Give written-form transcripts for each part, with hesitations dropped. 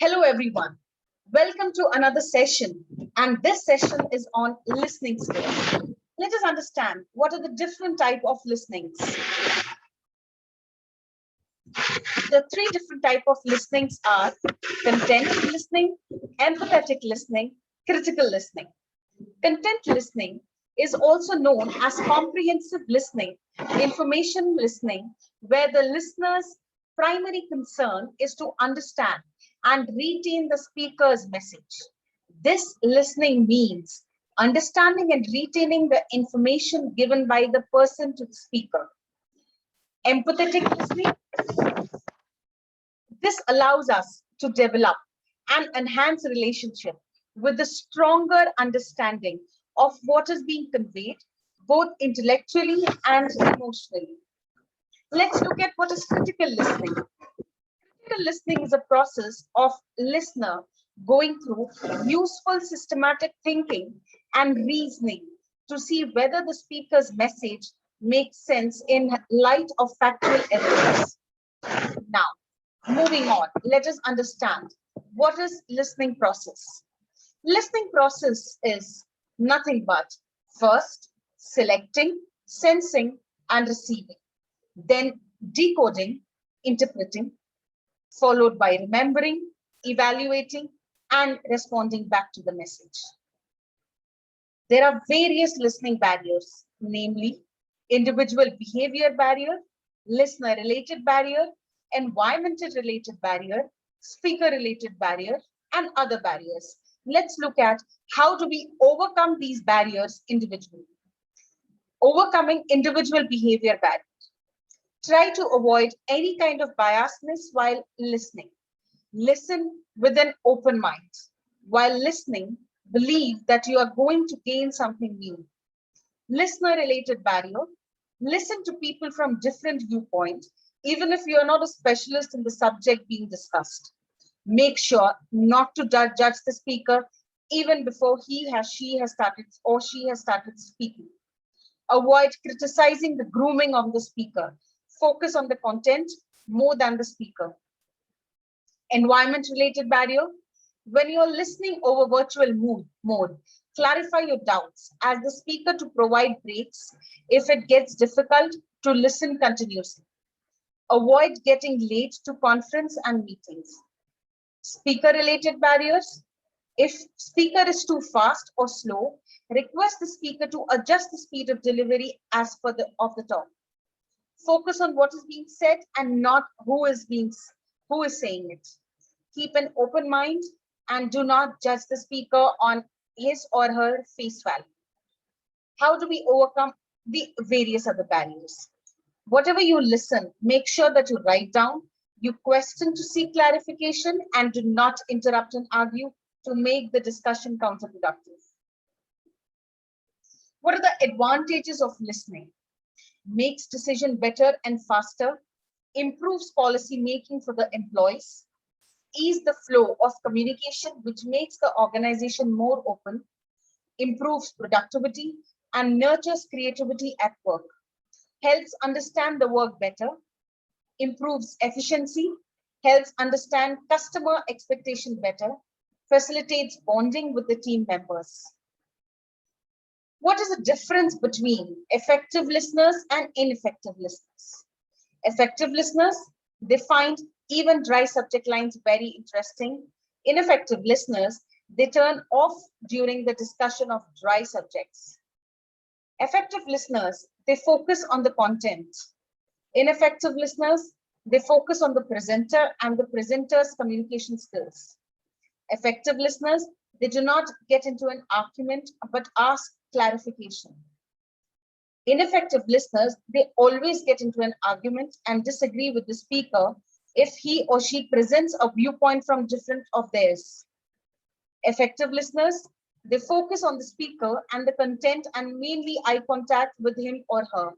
Hello, everyone. Welcome to another session. And this session is on listening skills. Let us understand what are the different type of listenings. The three different type of listenings are content listening, empathetic listening, critical listening. Content listening is also known as comprehensive listening, information listening, where the listener's primary concern is to understand and retain the speaker's message. This listening means understanding and retaining the information given by the person to the speaker. Empathetic listening, this allows us to develop and enhance a relationship with a stronger understanding of what is being conveyed, both intellectually and emotionally. Let's look at what is critical listening. Critical listening is a process of listener going through useful systematic thinking and reasoning to see whether the speaker's message makes sense in light of factual evidence. Now, moving on, let us understand what is listening process. Listening process is nothing but first selecting, sensing, and receiving, then decoding, interpreting, followed by remembering, evaluating, and responding back to the message. There are various listening barriers, namely individual behavior barrier, listener related barrier, environmental related barrier, speaker related barrier, and other barriers. Let's look at how do we overcome these barriers individually. Overcoming individual behavior barriers. Try to avoid any kind of biasness while listening. Listen with an open mind. While listening, believe that you are going to gain something new. Listener-related barrier. Listen to people from different viewpoints, even if you are not a specialist in the subject being discussed. Make sure not to judge the speaker even before he has she has started or she has started speaking. Avoid criticizing the grooming of the speaker. Focus on the content more than the speaker. Environment related barrier. When you're listening over virtual mode, clarify your doubts as the speaker to provide breaks if it gets difficult to listen continuously. Avoid getting late to conference and meetings. Speaker related barriers. If speaker is too fast or slow, request the speaker to adjust the speed of delivery as per the talk. Focus on what is being said and not who is saying it. Keep an open mind and do not judge the speaker on his or her face value. How do we overcome the various other barriers? Whatever you listen, make sure that you write down, you question to seek clarification, and do not interrupt and argue to make the discussion counterproductive. What are the advantages of listening? Makes decision better and faster, improves policy making for the employees, ease the flow of communication, which makes the organization more open, improves productivity, and nurtures creativity at work, helps understand the work better, improves efficiency, helps understand customer expectation better, facilitates bonding with the team members. What is the difference between effective listeners and ineffective listeners? Effective listeners, they find even dry subject lines very interesting. Ineffective listeners, they turn off during the discussion of dry subjects. Effective listeners, they focus on the content. Ineffective listeners, they focus on the presenter and the presenter's communication skills. Effective listeners, they do not get into an argument but ask clarification. Ineffective listeners, they always get into an argument and disagree with the speaker if he or she presents a viewpoint from different of theirs. Effective listeners, they focus on the speaker and the content and mainly eye contact with him or her.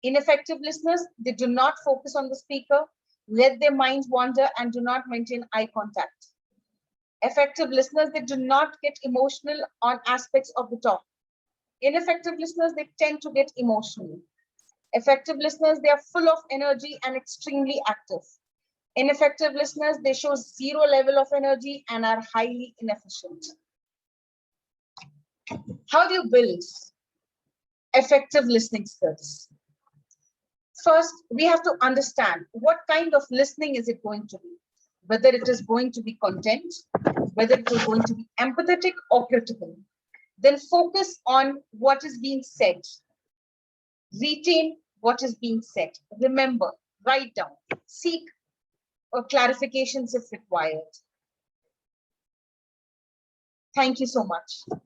Ineffective listeners, they do not focus on the speaker, let their minds wander and do not maintain eye contact. Effective listeners, they do not get emotional on aspects of the talk. Ineffective listeners, they tend to get emotional. Effective listeners, they are full of energy and extremely active. Ineffective listeners, they show zero level of energy and are highly inefficient. How do you build effective listening skills? First, we have to understand what kind of listening is it going to be, whether it is going to be content, whether it is going to be empathetic or critical. Then focus on what is being said. Retain what is being said. Remember, write down, seek clarifications if required. Thank you so much.